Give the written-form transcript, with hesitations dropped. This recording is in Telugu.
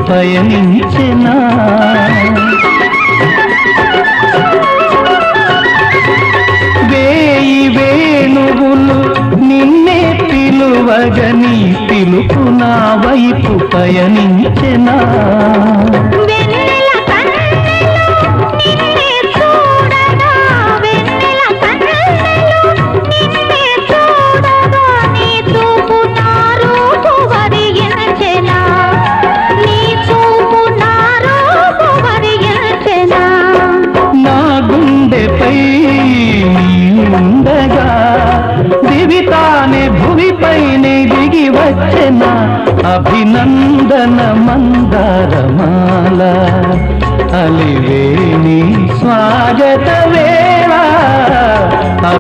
పయనించెనా వేయి వేణువులు నిన్నే పిలువగని పిలుపు నా వైపు పయనించెనా ఉండగా దివితానే భువిపైనే దిగి వచ్చెన అభినందన మందారమాల అలివేణి స్వాగతవే